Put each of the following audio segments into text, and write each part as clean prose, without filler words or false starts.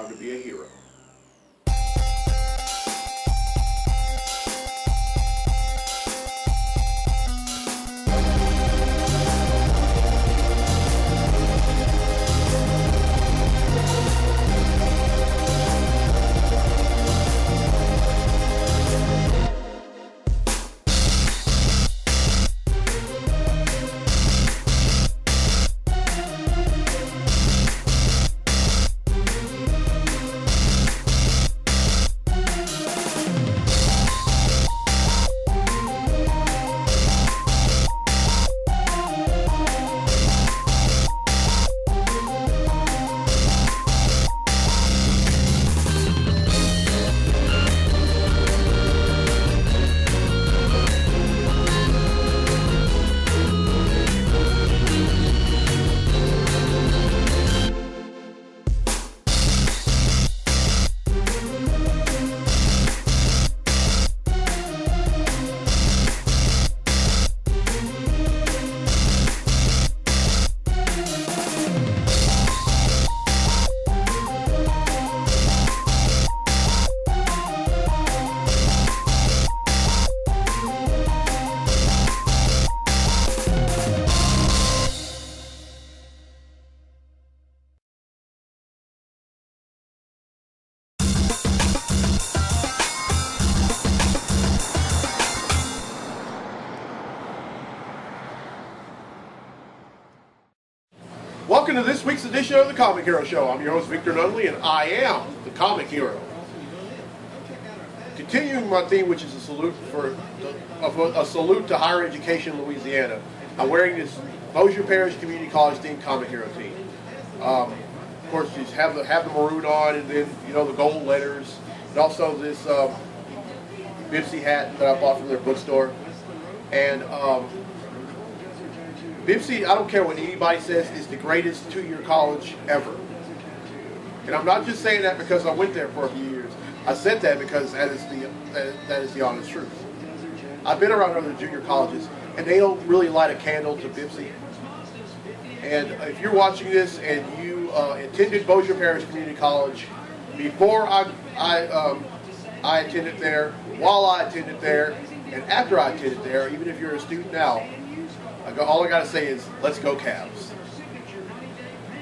time to be a hero. Welcome to this week's edition of the Comic Hero Show. I'm your host, Victor Nunley, and I am the Comic Hero. Continuing my theme, which is a salute to higher education in Louisiana, I'm wearing this Bossier Parish Community College themed Comic Hero team. Of course, you have the maroon on, and then the gold letters, and also this Bibsy hat that I bought from their bookstore. And Bibsy, I don't care what anybody says, is the greatest two-year college ever. And I'm not just saying that because I went there for a few years. I said that because that is the honest truth. I've been around other junior colleges, and they don't really light a candle to Bibsy. And if you're watching this and you attended Bossier Parish Community College before I attended there, while I attended there, and after I attended there, even if you're a student now, all I gotta say is, let's go Cavs.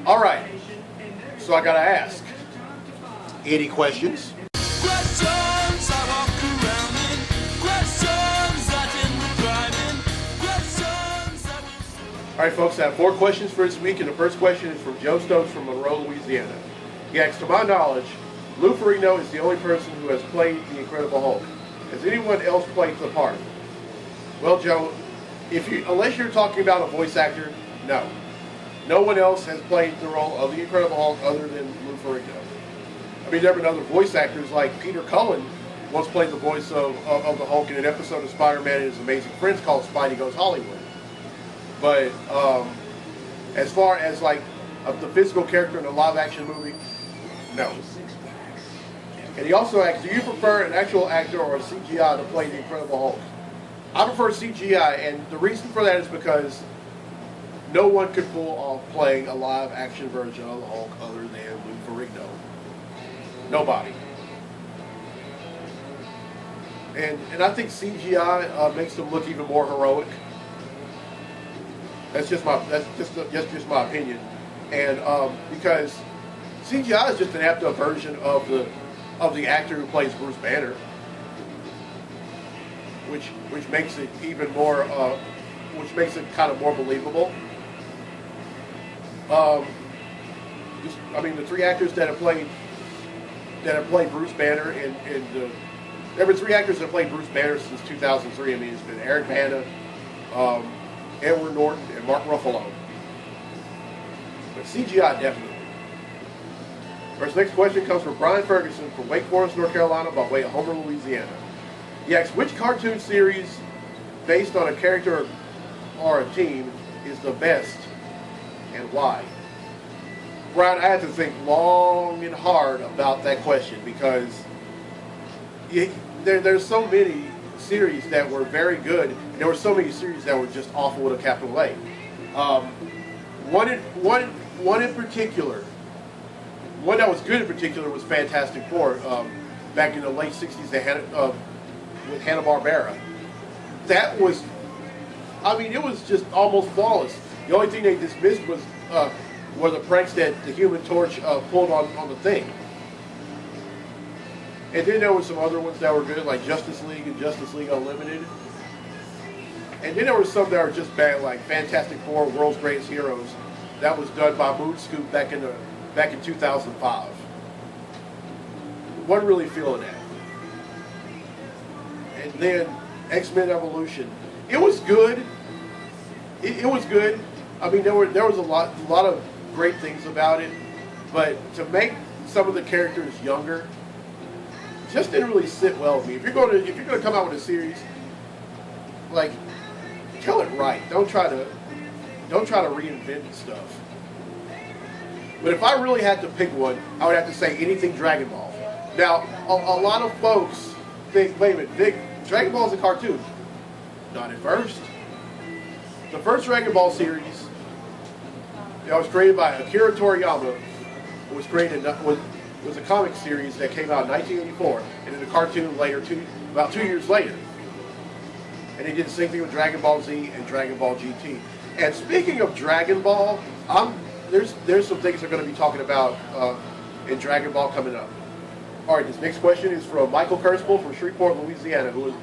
All right, so I gotta ask, any questions? All right, folks, I have 4 questions for this week, and the first question is from Joe Stokes from Monroe, Louisiana. He asks, to my knowledge, Lou Ferrigno is the only person who has played the Incredible Hulk. Has anyone else played the part? Well, Joe, unless you're talking about a voice actor, no. No one else has played the role of the Incredible Hulk other than Lou Ferrigno. I mean, there have been other voice actors, like Peter Cullen once played the voice of the Hulk in an episode of Spider-Man and His Amazing Friends called Spidey Goes Hollywood. But as far as like the physical character in a live-action movie, no. And he also asks, do you prefer an actual actor or a CGI to play the Incredible Hulk? I prefer CGI, and the reason for that is because no one could pull off playing a live-action version of the Hulk other than Lou Ferrigno. Nobody. And I think CGI makes them look even more heroic. That's just my opinion. And because CGI is just an amped-up version of the actor who plays Bruce Banner. Which makes it even more, which makes it kind of more believable. The 3 actors that have played Bruce Banner, there have been 3 actors that have played Bruce Banner since 2003. I mean, it's been Eric Bana, Edward Norton, and Mark Ruffalo. But CGI, definitely. Our next question comes from Brian Ferguson from Wake Forest, North Carolina, by way of Homer, Louisiana. He asks, which cartoon series based on a character or a team is the best and why? Brian, I had to think long and hard about that question because there's so many series that were very good, and there were so many series that were just awful with a capital A. One in particular one that was good in particular was Fantastic Four, back in the late 60s with Hanna-Barbera. That was, I mean, it was just almost flawless. The only thing they dismissed was were the pranks that the Human Torch pulled on the Thing. And then there were some other ones that were good, like Justice League and Justice League Unlimited. And then there were some that were just bad, like Fantastic Four, World's Greatest Heroes. That was done by Moonscoop back in 2005. Wasn't really feeling that. And then X-Men Evolution. It was good. It was good. I mean, there was a lot of great things about it, but to make some of the characters younger just didn't really sit well with me. If you're going to come out with a series, like, tell it right. Don't try to reinvent stuff. But if I really had to pick one, I would have to say anything Dragon Ball. Now, a lot of folks think, wait a minute, Vic, Dragon Ball is a cartoon. Not at first. The first Dragon Ball series that was created by Akira Toriyama was a comic series that came out in 1984, and then a cartoon later, about 2 years later. And they did the same thing with Dragon Ball Z and Dragon Ball GT. And speaking of Dragon Ball, there's some things I'm going to be talking about in Dragon Ball coming up. All right, this next question is from Michael Kurtzpel from Shreveport, Louisiana, who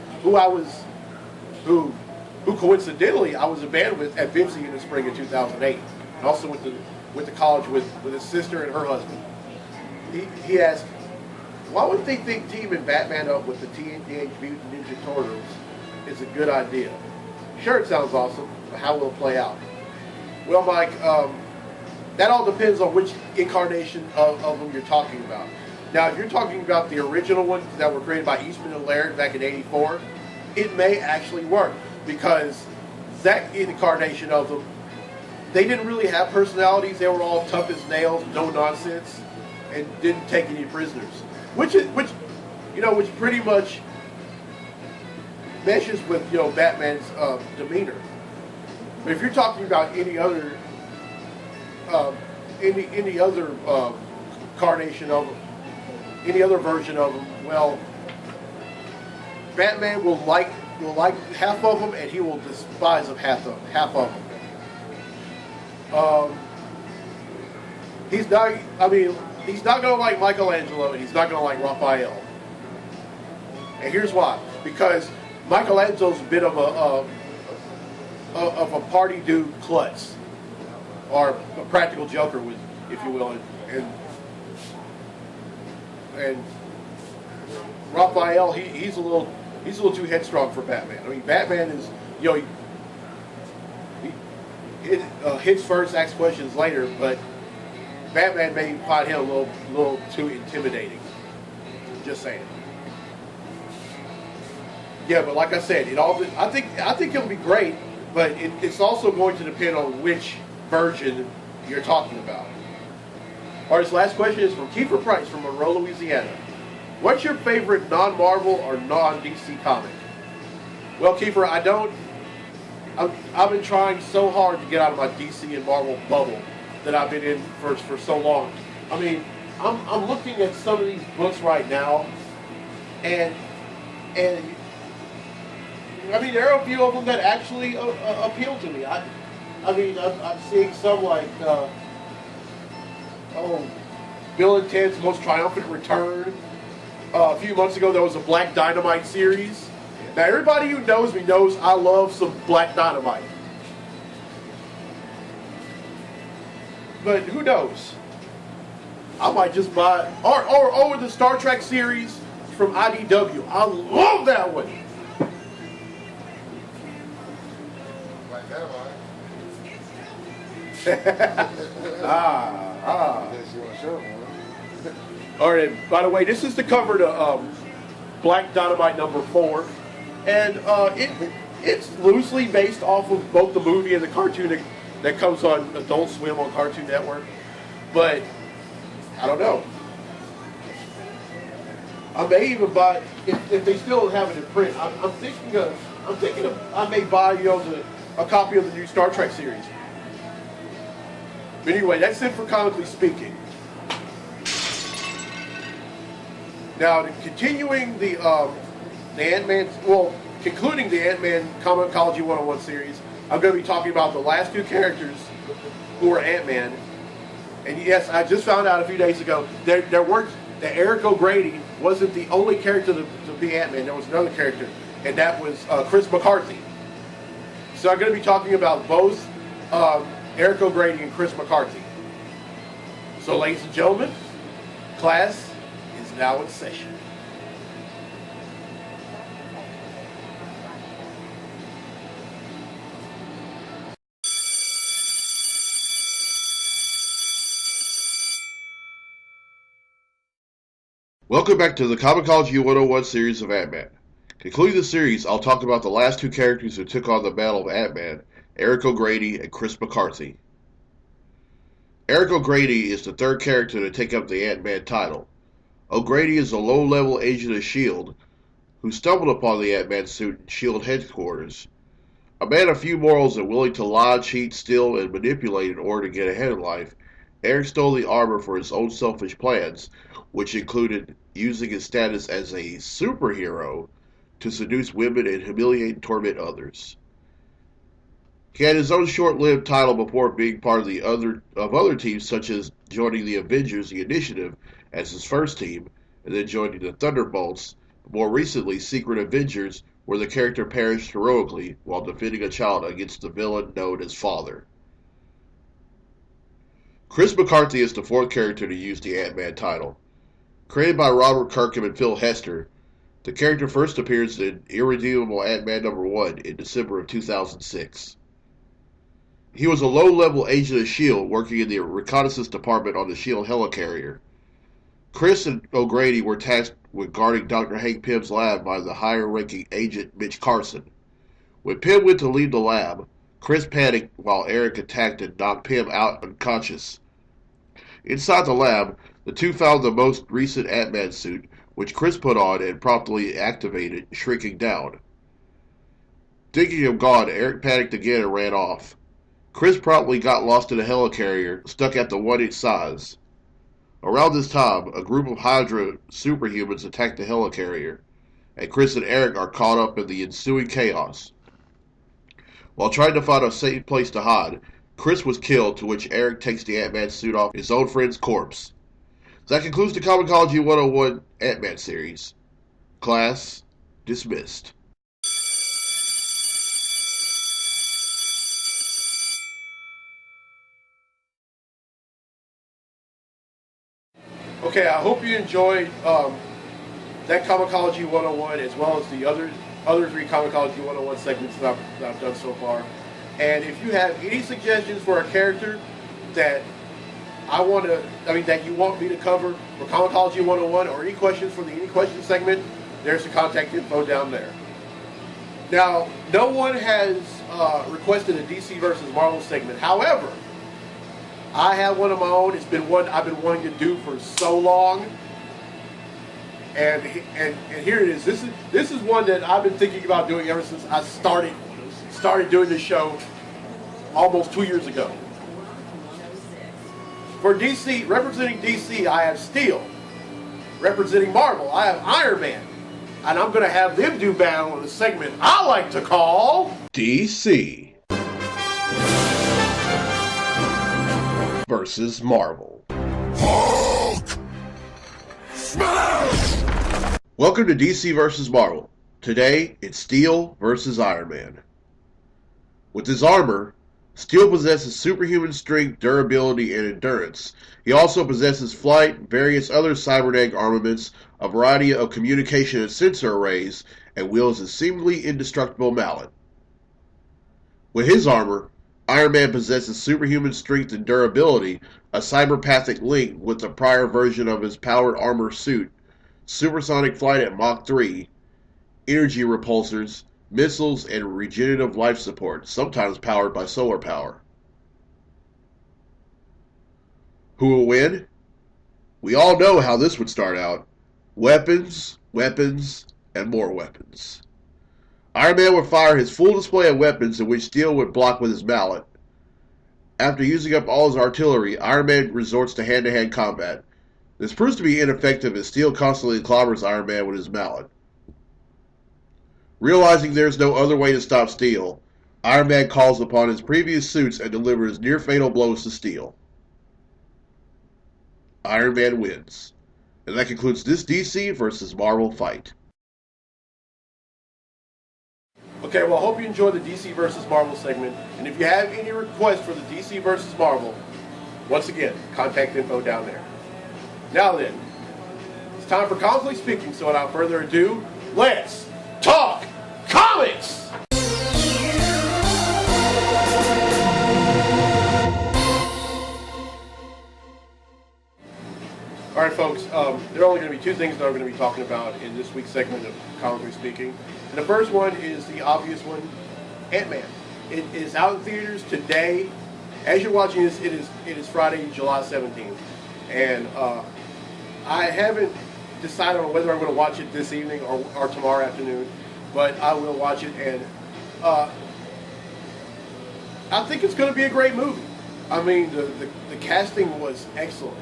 coincidentally I was a band with at Vinci in the spring of 2008, and also went to college with his sister and her husband. He asked, why would they think teaming Batman up with the Teenage Mutant Ninja Turtles is a good idea? Sure, it sounds awesome, but how will it play out? Well, Mike, that all depends on which incarnation of them you're talking about. Now, if you're talking about the original ones that were created by Eastman and Laird back in '84, it may actually work, because that incarnation of them, they didn't really have personalities. They were all tough as nails, no nonsense, and didn't take any prisoners, which pretty much meshes with Batman's demeanor. But if you're talking about any other carnation of them, any other version of them, well, Batman will like half of them, and he will despise half of them. He's not going to like Michelangelo, and he's not going to like Raphael. And here's why: because Michelangelo's a bit of a party dude klutz, or a practical joker, if you will, and Raphael, he's a little too headstrong for Batman. I mean, Batman is, he hits first, asks questions later, but Batman may find him a little too intimidating. Just saying. Yeah, but like I said, I think it'll be great, but it's also going to depend on which version you're talking about. All right, this last question is from Kiefer Price from Monroe, Louisiana. What's your favorite non-Marvel or non-DC comic? Well, Kiefer, I've been trying so hard to get out of my DC and Marvel bubble that I've been in for so long. I mean, I'm looking at some of these books right now, and I mean, there are a few of them that actually appeal to me. I'm seeing some like Bill and Ted's Most Triumphant Return. A few months ago, there was a Black Dynamite series. Now, everybody who knows me knows I love some Black Dynamite. But who knows? I might just buy, or the Star Trek series from IDW. I love that one. Black Dynamite. All right. By the way, this is the cover to Black Dynamite #4, and it's loosely based off of both the movie and the cartoon that comes on Adult Swim on Cartoon Network. But I don't know. I may even buy if they still have it in print. I'm thinking of I may buy a copy of the new Star Trek series. But anyway, that's it for Comically Speaking. Now, continuing the Ant-Man, well, concluding the Ant-Man Comicology 101 series, I'm going to be talking about the last two characters who were Ant-Man. And yes, I just found out a few days ago that Eric O'Grady wasn't the only character to be Ant-Man. There was another character, and that was Chris McCarthy. So I'm going to be talking about both Eric O'Grady and Chris McCarthy. So, ladies and gentlemen, class is now in session. Welcome back to the Comicology 101 series of Ant-Man. Concluding the series, I'll talk about the last two characters who took on the mantle of Ant-Man, Eric O'Grady and Chris McCarthy. Eric O'Grady is the third character to take up the Ant-Man title. O'Grady is a low-level agent of S.H.I.E.L.D. who stumbled upon the Ant-Man suit in S.H.I.E.L.D. headquarters. A man of few morals and willing to lie, cheat, steal, and manipulate in order to get ahead in life, Eric stole the armor for his own selfish plans, which included using his status as a superhero to seduce women and humiliate and torment others. He had his own short-lived title before being part of other teams, such as joining the Avengers, the Initiative, as his first team, and then joining the Thunderbolts. More recently, Secret Avengers, where the character perished heroically while defending a child against the villain known as Father. Chris McCarthy is the fourth character to use the Ant-Man title. Created by Robert Kirkham and Phil Hester, the character first appears in Irredeemable Ant-Man #1 in December of 2006. He was a low-level agent of S.H.I.E.L.D. working in the reconnaissance department on the S.H.I.E.L.D. helicarrier. Chris and O'Grady were tasked with guarding Dr. Hank Pym's lab by the higher-ranking agent Mitch Carson. When Pym went to leave the lab, Chris panicked while Eric attacked and knocked Pym out unconscious. Inside the lab, the two found the most recent Ant-Man suit, which Chris put on and promptly activated, shrinking down. Thinking him gone, Eric panicked again and ran off. Chris promptly got lost in a helicarrier, stuck at the 1-inch size. Around this time, a group of Hydra superhumans attacked the helicarrier, and Chris and Eric are caught up in the ensuing chaos. While trying to find a safe place to hide, Chris was killed, to which Eric takes the Ant-Man suit off his own friend's corpse. That concludes the Comicology 101 Ant-Man series. Class dismissed. Okay, I hope you enjoyed that Comicology 101 as well as the other three Comicology 101 segments that I've done so far. And if you have any suggestions for a character that that you want me to cover for Comicology 101, or any questions for the Any Questions segment, there's the contact info down there. Now, no one has requested a DC versus Marvel segment. However, I have one of my own. It's been one I've been wanting to do for so long. And here it is. This is one that I've been thinking about doing ever since I started doing this show almost 2 years ago. For DC, representing DC, I have Steel. Representing Marvel, I have Iron Man. And I'm going to have them do battle in a segment I like to call DC versus Marvel. Hulk smash! Welcome to DC versus Marvel. Today, it's Steel versus Iron Man. With his armor, Steel possesses superhuman strength, durability, and endurance. He also possesses flight, various other cybernetic armaments, a variety of communication and sensor arrays, and wields a seemingly indestructible mallet. With his armor, Iron Man possesses superhuman strength and durability, a cyberpathic link with the prior version of his powered armor suit, supersonic flight at Mach 3, energy repulsors, missiles, and regenerative life support, sometimes powered by solar power. Who will win? We all know how this would start out. Weapons, weapons, and more weapons. Iron Man would fire his full display of weapons, in which Steel would block with his mallet. After using up all his artillery, Iron Man resorts to hand-to-hand combat. This proves to be ineffective as Steel constantly clobbers Iron Man with his mallet. Realizing there's no other way to stop Steel, Iron Man calls upon his previous suits and delivers near-fatal blows to Steel. Iron Man wins. And that concludes this DC versus Marvel fight. Okay, well, I hope you enjoyed the DC versus Marvel segment. And if you have any requests for the DC versus Marvel, once again, contact info down there. Now then, it's time for Comically Speaking, so without further ado, let's talk comics! Alright folks, there are only going to be two things that I'm going to be talking about in this week's segment of Comically Speaking. And the first one is the obvious one, Ant-Man. It is out in theaters today. As you're watching this, it is Friday, July 17th. And I haven't decided on whether I'm going to watch it this evening or tomorrow afternoon, but I will watch it. And I think it's going to be a great movie. I mean, the casting was excellent.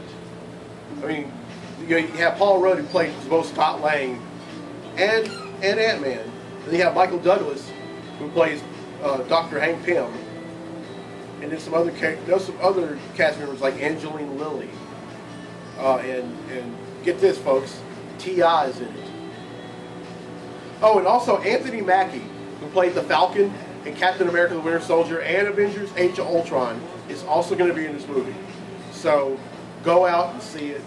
I mean, you have Paul Rudd, who plays both Scott Lang and Ant-Man. And you have Michael Douglas, who plays Dr. Hank Pym. And then some other cast members like Angelina Lilly. And get this, folks, T.I. is in it. Oh, and also Anthony Mackie, who played the Falcon in Captain America the Winter Soldier and Avengers Age of Ultron, is also going to be in this movie. So go out and see it.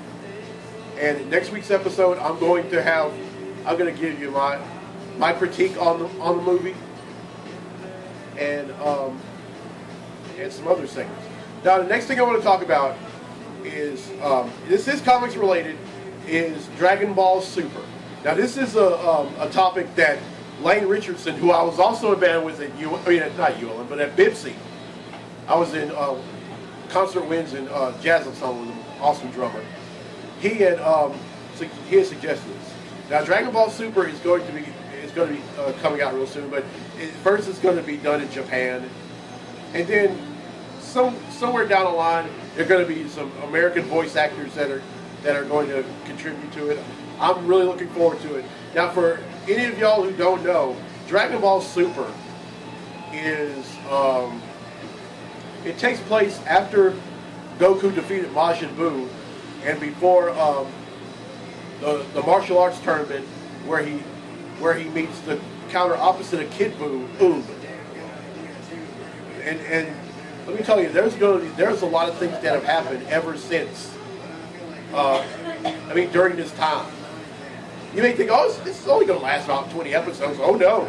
And in next week's episode, I'm going to give you my critique on the movie and some other things. Now, the next thing I want to talk about is this is comics related. Is Dragon Ball Super. Now, this is a topic that Lane Richardson, who I was also in band with at not ULM, but at Bipsy. I was in concert wins and jazz ensemble with an awesome drummer. He had suggested this. Now, Dragon Ball Super is going to be coming out real soon, but first it's going to be done in Japan, and then somewhere down the line there are going to be some American voice actors that are going to contribute to it. I'm really looking forward to it. Now, for any of y'all who don't know, Dragon Ball Super is it takes place after Goku defeated Majin Buu and before the martial arts tournament where he meets the counter opposite of Kid Buu, Oob. And let me tell you, there's a lot of things that have happened ever since. During this time. You may think, oh, this is only going to last about 20 episodes. Oh no!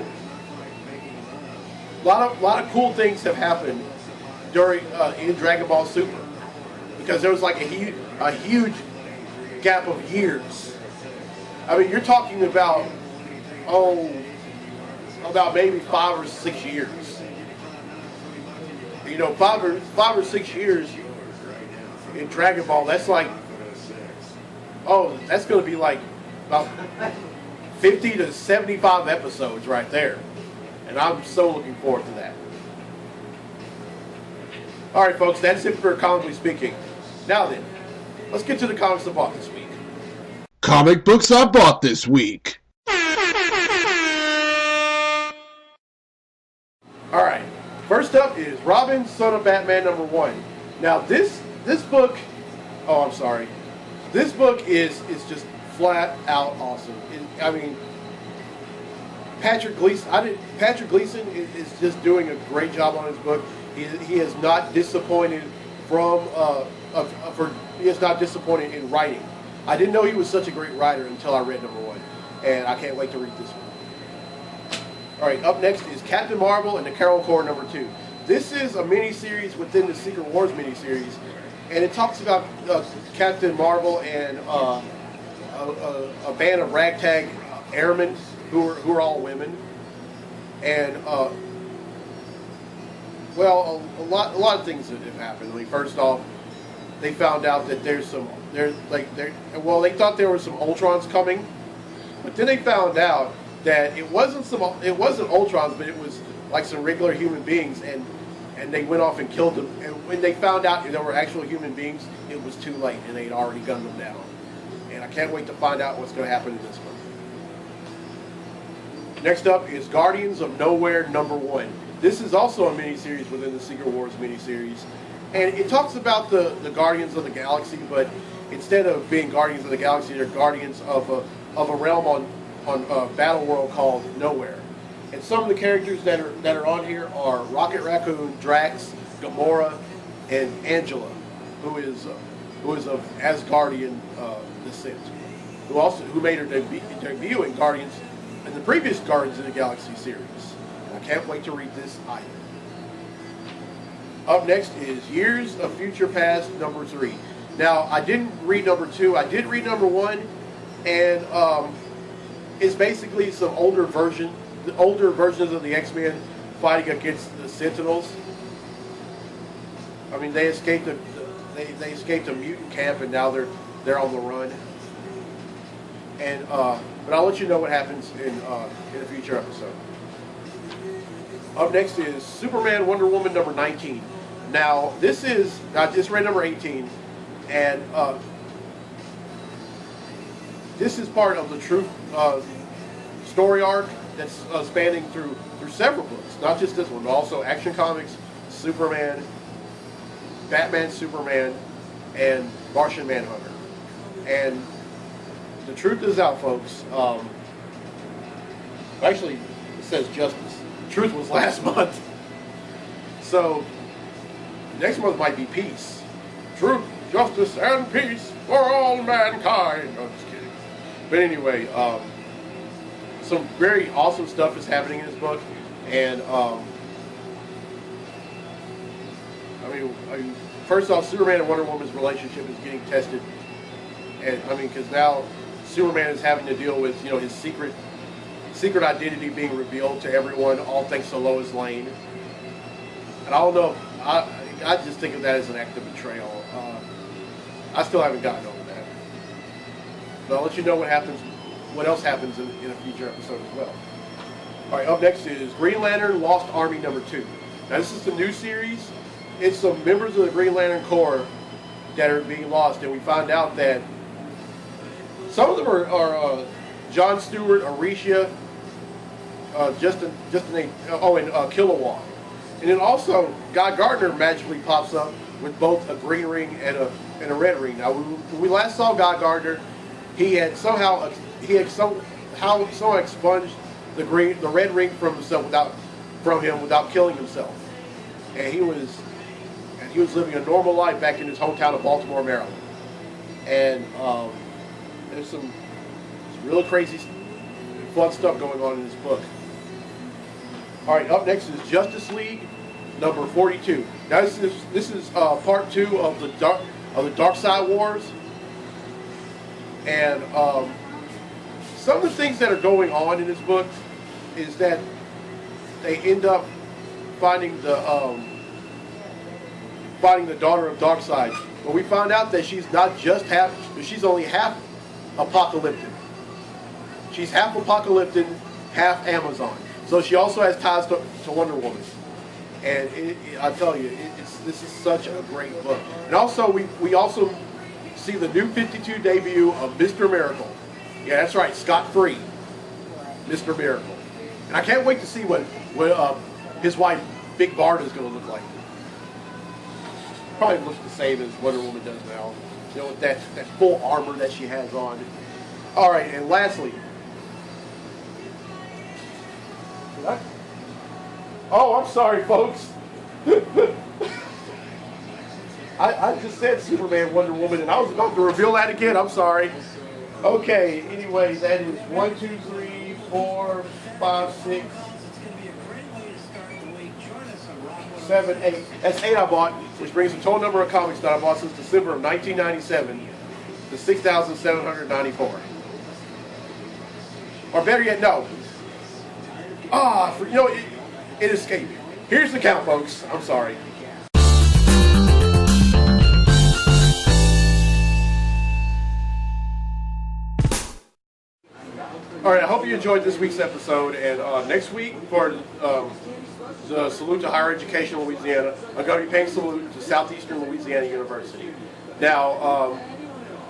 A lot of cool things have happened during in Dragon Ball Super because there was like a huge gap of years. I mean, you're talking about maybe 5 or 6 years. You know, 5 or 6 years in Dragon Ball. That's like, that's going to be like about 50 to 75 episodes right there. And I'm so looking forward to that. Alright folks, that's it for Comically Speaking. Now then, let's get to the comics I bought this week. Comic books I bought this week. Alright, first up is Robin, Son of Batman #1. Now this book, this book is just flat out awesome. Patrick Gleason is just doing a great job on his book. He is not disappointed he is not disappointed in writing. I didn't know he was such a great writer until I read #1, and I can't wait to read this one. All right, up next is Captain Marvel and the Carol Corps #2. This is a miniseries within the Secret Wars miniseries, and it talks about Captain Marvel and a band of ragtag airmen who are all women, and a lot of things that have happened. I mean, first off, they found out that they thought there were some Ultrons coming, but then they found out that it wasn't Ultrons, but it was like some regular human beings, and they went off and killed them. And when they found out there were actual human beings, it was too late, and they'd already gunned them down. and I can't wait to find out what's going to happen in this one. Next up is Guardians of Nowhere #1. This is also a miniseries within the Secret Wars miniseries, and it talks about the Guardians of the Galaxy, but instead of being Guardians of the Galaxy, they're Guardians of a realm on Battle World called Nowhere. And some of the characters that are on here are Rocket Raccoon, Drax, Gamora, and Angela, who is of Asgardian descent, who made her debut in Guardians in the previous Guardians of the Galaxy series. And I can't wait to read this either. Up next is Years of Future Past #3. Now, I didn't read #2. I did read #1, and it's basically some older versions of the X-Men fighting against the Sentinels. I mean, they escaped a mutant camp, and now they're on the run. And but I'll let you know what happens in a future episode. Up next is Superman Wonder Woman #19. Now, I just read #18, and this is part of the Truth story arc that's spanning through several books, not just this one, but also Action Comics, Superman, Batman, Superman, and Martian Manhunter. And the truth is out, folks. Actually, it says Justice. The truth was last month. So, next month might be Peace. Truth, justice, and peace for all mankind. No, just kidding. But anyway, some very awesome stuff is happening in this book. And, first off, Superman and Wonder Woman's relationship is getting tested. And, because now Superman is having to deal with, his secret identity being revealed to everyone, all thanks to Lois Lane. And I don't know, I just think of that as an act of betrayal. I still haven't gotten over that. But I'll let you know what else happens in a future episode as well. All right, up next is Green Lantern Lost Army #2. Now, this is the new series. It's some members of the Green Lantern Corps that are being lost, and we find out that some of them are John Stewart, Arisha, Justin and Kilowog. And then also, Guy Gardner magically pops up with both a green ring and a red ring. Now, when we last saw Guy Gardner, he had somehow expunged the red ring from himself without killing himself, and he was living a normal life back in his hometown of Baltimore, Maryland. And there's some real crazy, fun stuff going on in this book. All right, up next is Justice League #42. Now this is part 2 of the Dark Side Wars, and some of the things that are going on in this book is that they end up finding the daughter of Darkseid. But we found out that she's only half apocalyptic. She's half apocalyptic, half Amazon. So she also has ties to Wonder Woman. And I tell you, this is such a great book. And also, we also see the new 52 debut of Mr. Miracle. Yeah, that's right, scot-free, Mr. Miracle. And I can't wait to see what his wife, Big Barda, is going to look like. Probably looks the same as Wonder Woman does now. With that full armor that she has on. All right, and lastly, I'm sorry, folks. I just said Superman, Wonder Woman, and I was about to reveal that again. I'm sorry. Okay, anyway, that is 1, 2, 3, 4, 5, 6, 7, 8. That's 8 I bought, which brings the total number of comics that I bought since December of 1997 to 6,794. Or better yet, no. It escaped me. Here's the count, folks. I'm sorry. All right, I hope you enjoyed this week's episode. And next week, for the Salute to Higher Education in Louisiana, I'm going to be paying salute to Southeastern Louisiana University. Now,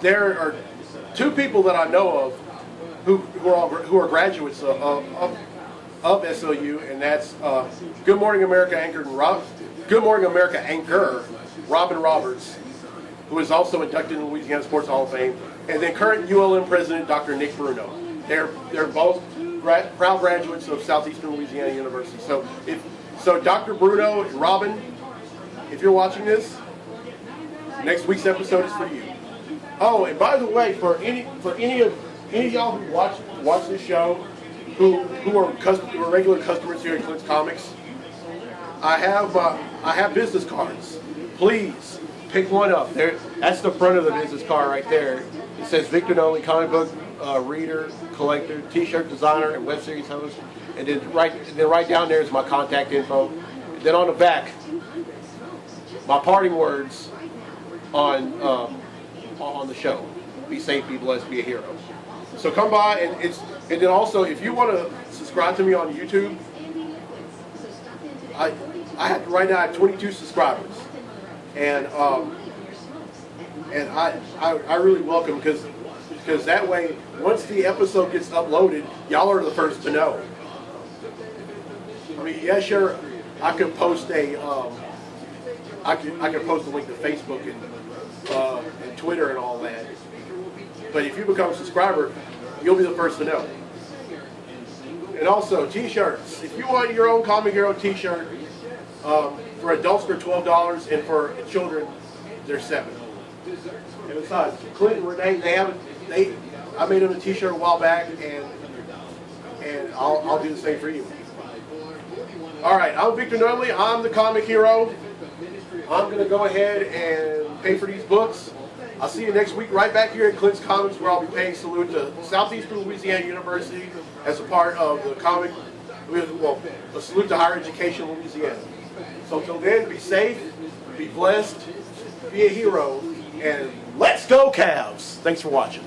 there are two people that I know of who are graduates of SLU, and that's Good Morning America Good Morning America anchor Robin Roberts, who is also inducted in the Louisiana Sports Hall of Fame, and then current ULM president Dr. Nick Bruno. They're both proud graduates of Southeastern Louisiana University. So Dr. Bruno and Robin, if you're watching this, next week's episode is for you. Oh, and by the way, for any of y'all who watch this show, who are regular customers here at Clint's Comics, I have business cards. Please pick one up. That's the front of the business card right there. It says Victor Nolly, comic book reader, collector, T-shirt designer, and web series host. And then right down there is my contact info. And then on the back, my parting words on the show: be safe, be blessed, be a hero. So come by, and then also, if you want to subscribe to me on YouTube, right now I have 22 subscribers, and I really welcome, because that way, once the episode gets uploaded, y'all are the first to know. I mean, yeah, sure, I could post I could post a link to Facebook and Twitter and all that. But if you become a subscriber, you'll be the first to know. And also, T-shirts. If you want your own Comic Hero T-shirt, for adults they're $12, and for children they're $7. And besides, Clint and Renee, I made them a T-shirt a while back, and I'll do the same for you. All right, I'm Victor Nunley. I'm the Comic Hero. I'm going to go ahead and pay for these books. I'll see you next week right back here at Clint's Comics, where I'll be paying salute to Southeastern Louisiana University as a part of the a salute to higher education in Louisiana. So until then, be safe, be blessed, be a hero, and let's go Cavs! Thanks for watching.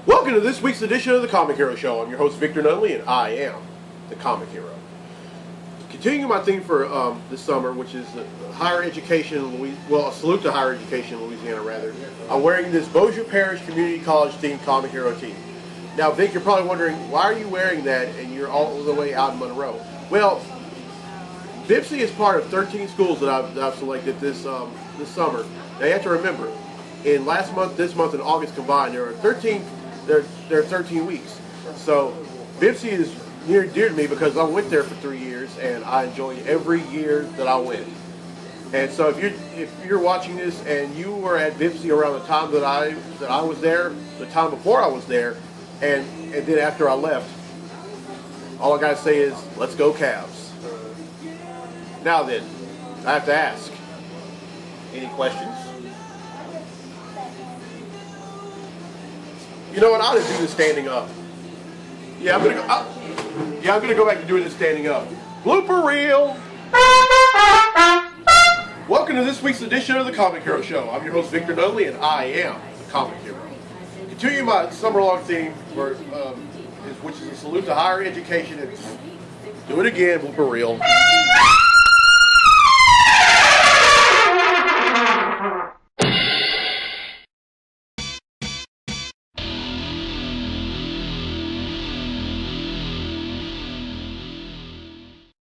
Welcome to this week's edition of the Comic Hero Show. I'm your host, Victor Nunley, and I am the Comic Hero. Continuing my theme for this summer, which is higher education, a salute to higher education in Louisiana, rather. I'm wearing this Bossier Parish Community College themed Comic Hero tee. Now, Vic, you're probably wondering, why are you wearing that and you're all the way out in Monroe? Well, Bipsy is part of 13 schools that I've selected this summer. Now, you have to remember, in this month, and August combined, there are 13 weeks. So Bipsy is near and dear to me because I went there for 3 years and I enjoyed every year that I went. And so if you're watching this and you were at Bipsy around the time that I was there, the time before I was there, and then after I left, all I gotta say is, let's go Cavs. Now then, I have to ask, any questions? You know what? I'll just do this standing up. Yeah, I'm gonna go back to doing this standing up. Blooper reel. Welcome to this week's edition of the Comic Hero Show. I'm your host, Victor Nunley, and I am the Comic Hero. Continue my summer-long theme for which is a salute to higher education. And do it again, for real.